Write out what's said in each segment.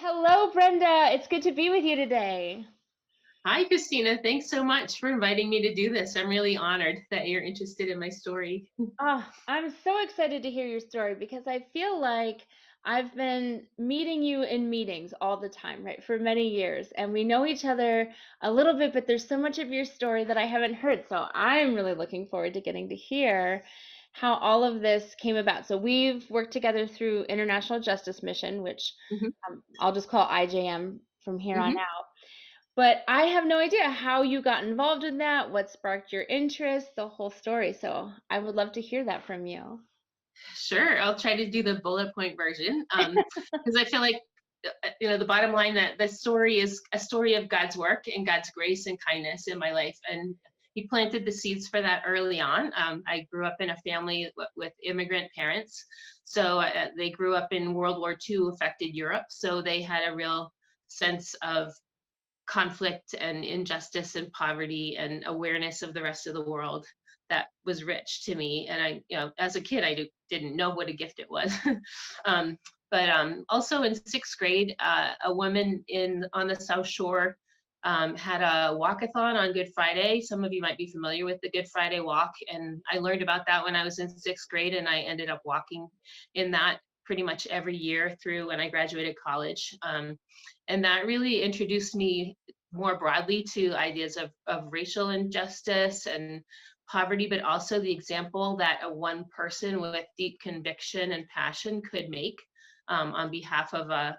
Hello, Brenda. It's good to be with you today. Hi, Christina. Thanks so much for inviting me to do this. I'm really honored that you're interested in my story. I'm so excited to hear your story because I feel like I've been meeting you in meetings all the time, right, for many years, and we know each other a little bit, but there's so much of your story that I haven't heard. So I'm really looking forward to getting to hear how all of this came about. So we've worked together through International Justice Mission, which Mhm, I'll just call IJM from here on mhm. out. But I have no idea how you got involved in that, what sparked your interest, the whole story. So I would love to hear that from you. Sure, I'll try to do the bullet point version because I feel like the bottom line that the story is a story of God's work and God's grace and kindness in my life, and He planted the seeds for that early on. I grew up in a family with immigrant parents, so they grew up in World War II affected Europe, so they had a real sense of conflict and injustice and poverty and awareness of the rest of the world that was rich to me. And as a kid, didn't know what a gift it was. um, but also in sixth grade, a woman in on the South Shore had a walkathon on Good Friday. Some of you might be familiar with the Good Friday walk, and I learned about that when I was in sixth grade, and I ended up walking in that pretty much every year through when I graduated college. And that really introduced me more broadly to ideas of racial injustice and poverty, but also the example that a one person with deep conviction and passion could make on behalf of a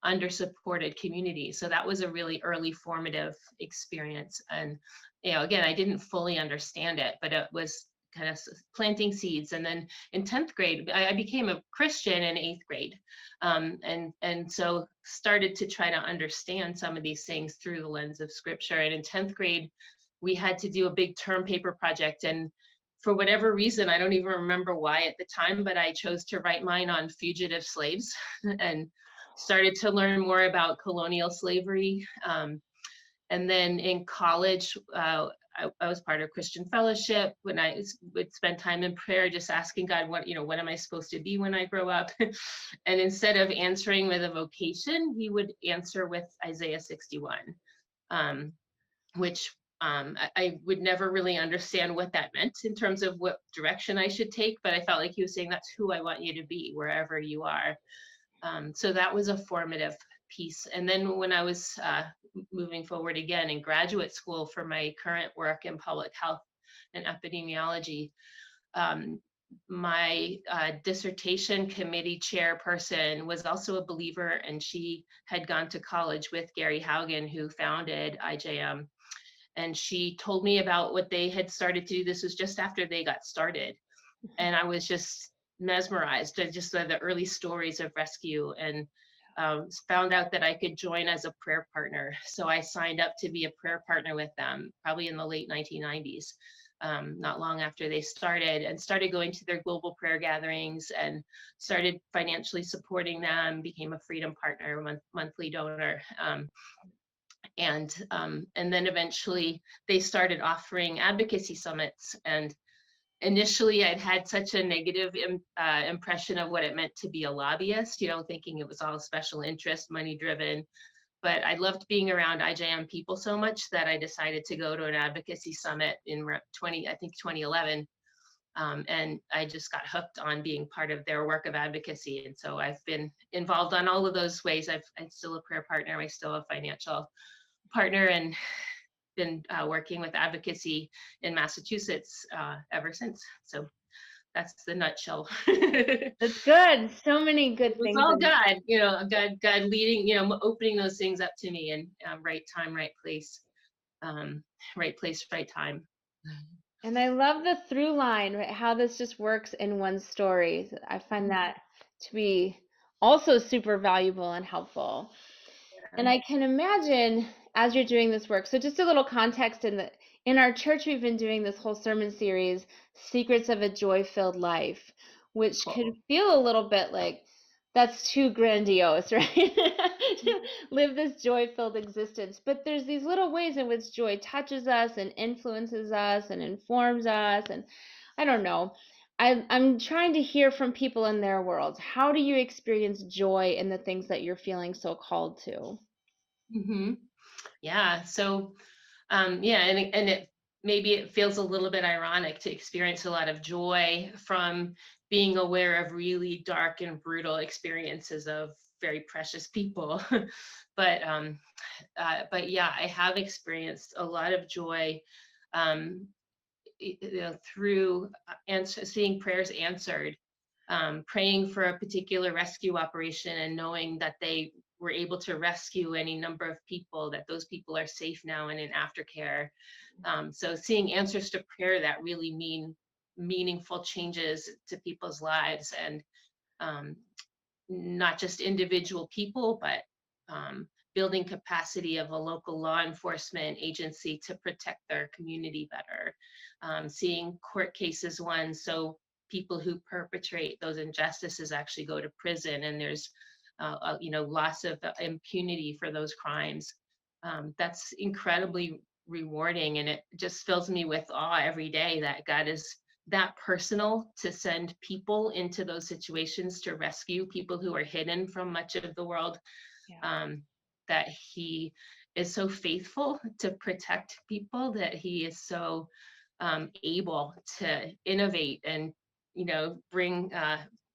under supported community. So that was a really early formative experience. And again, I didn't fully understand it, but it was kind of planting seeds. And then in 10th grade, I became a Christian in 8th grade. And so started to try to understand some of these things through the lens of scripture. And in 10th grade, we had to do a big term paper project. And for whatever reason, I don't even remember why at the time, but I chose to write mine on fugitive slaves and started to learn more about colonial slavery. And then in college, I was part of Christian fellowship when I would spend time in prayer, just asking God, what am I supposed to be when I grow up? And instead of answering with a vocation, he would answer with Isaiah 61, um, which I would never really understand what that meant in terms of what direction I should take. But I felt like he was saying, that's who I want you to be, wherever you are. So that was a formative piece. And then when I was moving forward again in graduate school for my current work in public health and epidemiology, um, my dissertation committee chairperson was also a believer, and she had gone to college with Gary Haugen, who founded IJM. And she told me about what they had started to do. This was just after they got started, and I was just mesmerized at just the early stories of rescue, and found out that I could join as a prayer partner. So I signed up to be a prayer partner with them, probably in the late 1990s, not long after they started, and started going to their global prayer gatherings and started financially supporting them, became a Freedom Partner, monthly donor. And then eventually they started offering advocacy summits. And initially I'd had such a negative impression of what it meant to be a lobbyist, thinking it was all special interest, money driven. But I loved being around IJM people so much that I decided to go to an advocacy summit in 2011. And I just got hooked on being part of their work of advocacy. And so I've been involved on all of those ways. I'm still a prayer partner. I'm still a financial partner, and been working with advocacy in Massachusetts ever since. So that's the nutshell. It That's good. So many good was things. all And God, God leading, opening those things up to me, and right time, right place, right place, right time. I love the through line, right? How this just works in one story. I find that to be also super valuable and helpful. And I can imagine as you're doing this work. So just a little context in our church we've been doing this whole sermon series, Secrets of a Joy-Filled Life, which could Cool. feel a little bit like that's too grandiose, right? To live this joy-filled existence. But there's these little ways in which joy touches us and influences us and informs us, and I don't know. I'm trying to hear from people in their worlds. How do you experience joy in the things that you're feeling so called to? Hmm. Yeah. So, yeah, and it maybe it feels a little bit ironic to experience a lot of joy from being aware of really dark and brutal experiences of very precious people. but but yeah, I have experienced a lot of joy, um, through seeing prayers answered, praying for a particular rescue operation and knowing that they were able to rescue any number of people, that those people are safe now and in aftercare. So seeing answers to prayer that really mean meaningful changes to people's lives, and um, not just individual people, but building capacity of a local law enforcement agency to protect their community better, seeing court cases won so people who perpetrate those injustices actually go to prison, and there's loss of impunity for those crimes. That's incredibly rewarding, and it just fills me with awe every day that God is that personal to send people into those situations to rescue people who are hidden from much of the world, Yeah. um, that he is so faithful to protect people, that he is so able to innovate and bring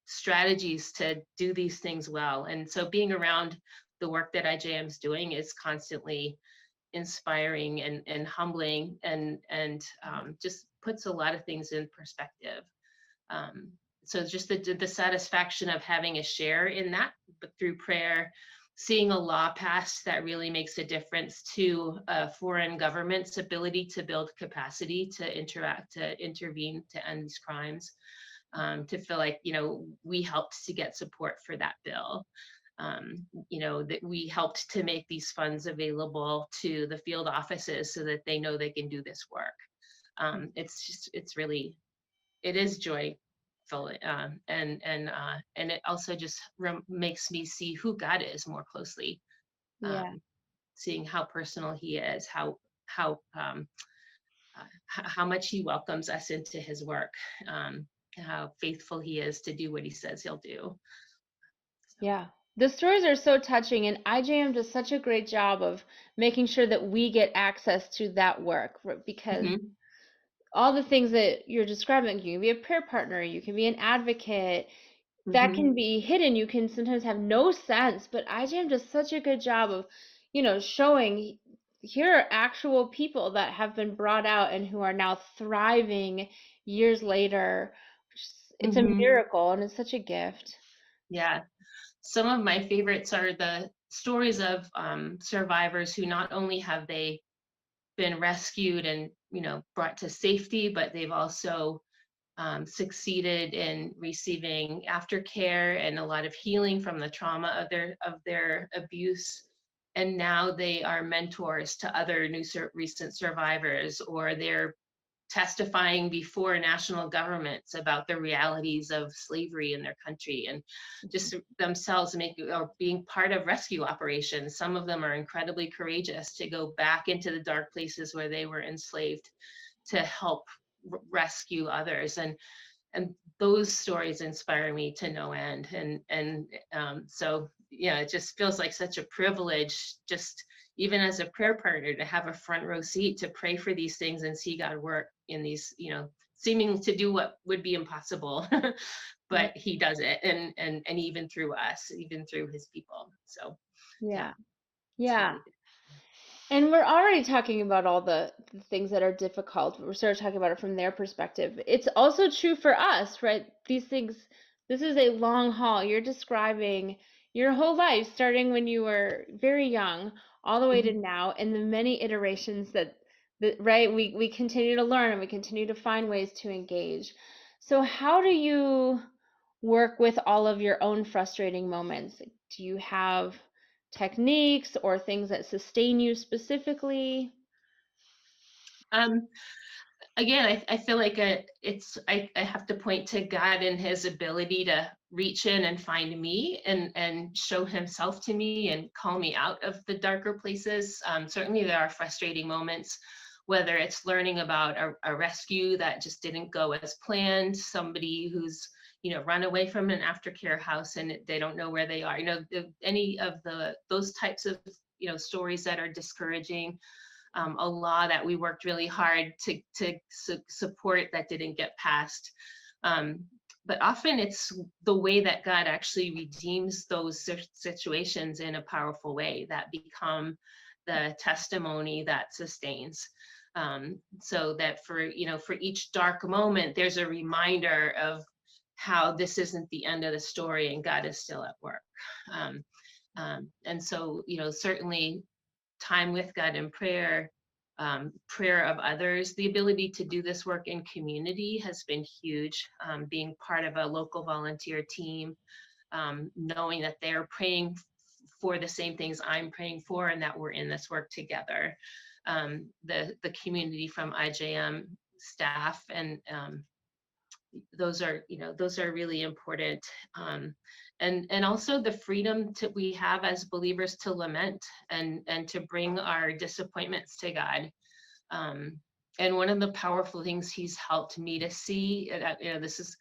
strategies to do these things well. And so being around the work that IJM is doing is constantly inspiring and humbling, and just puts a lot of things in perspective. Um, so just the satisfaction of having a share in that, but through prayer, seeing a law passed that really makes a difference to a foreign government's ability to build capacity to interact, to intervene, to end these crimes, to feel like we helped to get support for that bill, that we helped to make these funds available to the field offices so that they know they can do this work. It's really, it is joyful, and it also just makes me see who God is more closely, Yeah. um, seeing how personal He is, how much He welcomes us into His work, how faithful He is to do what He says He'll do. So, Yeah. The stories are so touching, and IJM does such a great job of making sure that we get access to that work because mhm, all the things that you're describing, you can be a prayer partner, you can be an advocate, that mhm, can be hidden. You can sometimes have no sense, but IJM does such a good job of, showing here are actual people that have been brought out and who are now thriving years later. It's a mhm. miracle and it's such a gift. Yeah. Some of my favorites are the stories of survivors who not only have they been rescued and brought to safety, but they've also succeeded in receiving aftercare and a lot of healing from the trauma of their abuse. And now they are mentors to other recent survivors, or they're testifying before national governments about the realities of slavery in their country, and just themselves or being part of rescue operations. Some of them are incredibly courageous to go back into the dark places where they were enslaved to help rescue others, and those stories inspire me to no end. So yeah, it just feels like such a privilege, just even as a prayer partner, to have a front row seat to pray for these things and see God work in these, seeming to do what would be impossible. Yeah. But he does it, and even through us, even through his people. So yeah, Yeah. it's Yeah. really good. And we're already talking about all the things that are difficult. We're sort of talking about it from their perspective. It's also true for us, right? These things, this is a long haul. You're describing your whole life, starting when you were very young, all the way to Mhm. now, and the many iterations that right, we continue to learn and we continue to find ways to engage. So how do you work with all of your own frustrating moments? Do you have techniques or things that sustain you specifically? um Again, I feel like I have to point to God and his ability to reach in and find me, and show himself to me and call me out of the darker places. Certainly there are frustrating moments whether it's learning about a rescue that just didn't go as planned, somebody who's run away from an aftercare house and they don't know where they are, any of those types of stories that are discouraging, a law that we worked really hard to support that didn't get passed. Um, but often it's the way that God actually redeems those situations in a powerful way that become the testimony that sustains. So that for each dark moment, there's a reminder of how this isn't the end of the story and God is still at work. Um, and so, certainly time with God in prayer, prayer of others. The ability to do this work in community has been huge. Being part of a local volunteer team, knowing that they're praying for the same things I'm praying for, and that we're in this work together. The community from IJM staff and those are really important, and also the freedom we have as believers to lament and to bring our disappointments to God. And one of the powerful things he's helped me to see, this is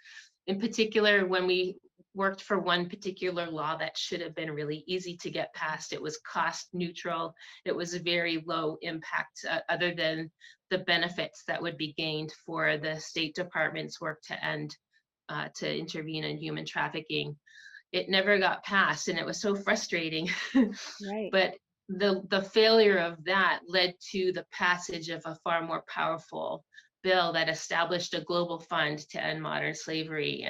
in particular when we worked for one particular law that should have been really easy to get passed. It was cost neutral. It was a very low impact, other than the benefits that would be gained for the State Department's work to intervene in human trafficking. It never got passed, and it was so frustrating. Right. But the failure of that led to the passage of a far more powerful bill that established a global fund to end modern slavery.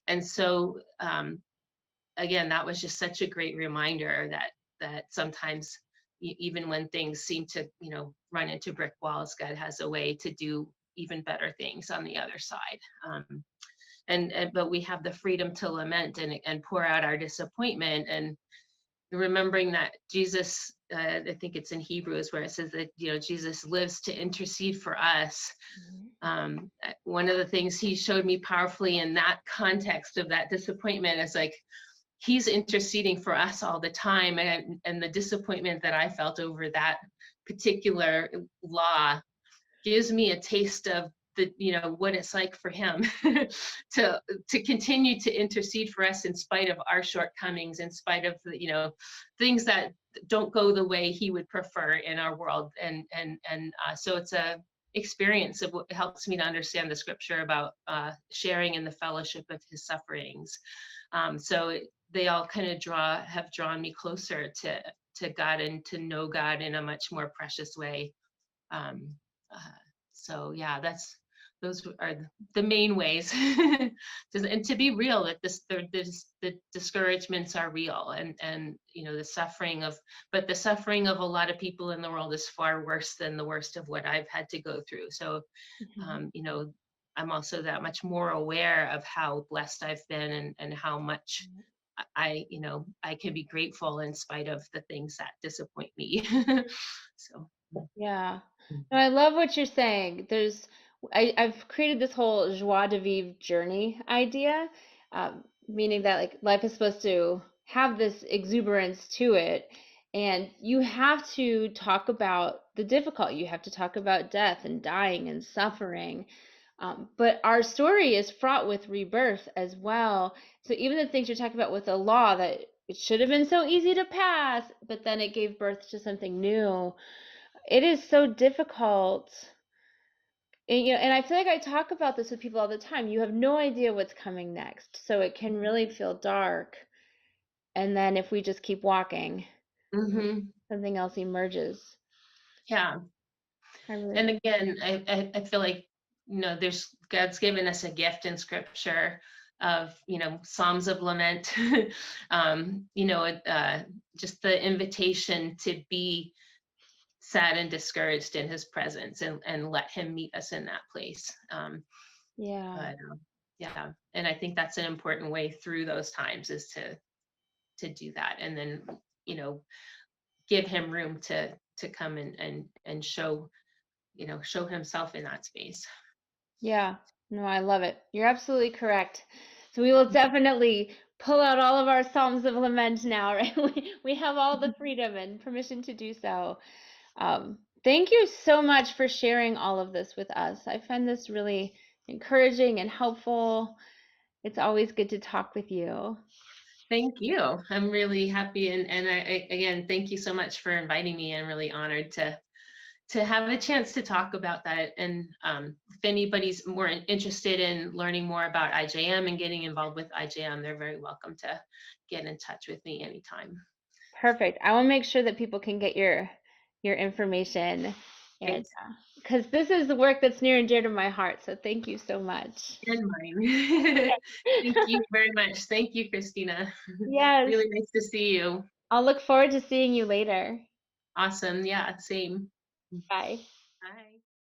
And so again, that was just such a great reminder that sometimes even when things seem to run into brick walls, God has a way to do even better things on the other side. And but we have the freedom to lament and pour out our disappointment, and remembering that Jesus, I think it's in Hebrews where it says that Jesus lives to intercede for us. Mhm. One of the things he showed me powerfully in that context of that disappointment is like he's interceding for us all the time, and the disappointment that I felt over that particular law gives me a taste of what it's like for him to continue to intercede for us in spite of our shortcomings, in spite of things that don't go the way he would prefer in our world. And so it's a experience of what helps me to understand the scripture about sharing in the fellowship of his sufferings. They all kind of have drawn me closer to God and to know God in a much more precious way. um, uh, so yeah, those are the main ways. And to be real, that the discouragements are real, and the suffering of a lot of people in the world is far worse than the worst of what I've had to go through. So Mhm. I'm also that much more aware of how blessed I've been, and how much I can be grateful in spite of the things that disappoint me. So. Yeah. Mm. No, I love what you're saying. I've created this whole joie de vivre journey idea, meaning that like life is supposed to have this exuberance to it, and you have to talk about the difficult. You have to talk about death and dying and suffering. But our story is fraught with rebirth as well. So even the things you're talking about with the law that it should have been so easy to pass, but then it gave birth to something new. It is so difficult. And I feel like I talk about this with people all the time. You have no idea what's coming next. So it can really feel dark. And then if we just keep walking, Hmm. something else emerges. Yeah. I really, And again, I feel like, there's God's given us a gift in scripture of, Psalms of lament, just the invitation to be sad and discouraged in his presence, and let him meet us in that place. yeah. But yeah, and I think that's an important way through those times, is to do that, and then, you know, give him room to come and show himself in that space. Yeah. No, I love it. You're absolutely correct. So we will definitely pull out all of our Psalms of Lament now, right? We have all the freedom and permission to do so. Thank you so much for sharing all of this with us. I find this really encouraging and helpful. It's always good to talk with you. Thank you. I'm really happy, and again, thank you so much for inviting me. I'm really honored to have a chance to talk about that. And if anybody's more interested in learning more about IJM and getting involved with IJM, they're very welcome to get in touch with me anytime. Perfect. I will make sure that people can get your information, and Great. because this is the work that's near and dear to my heart. So thank you so much. And mine. Thank you very much. Thank you, Christina. Yes. Really nice to see you. I'll look forward to seeing you later. Awesome. Yeah, same. Bye. Bye.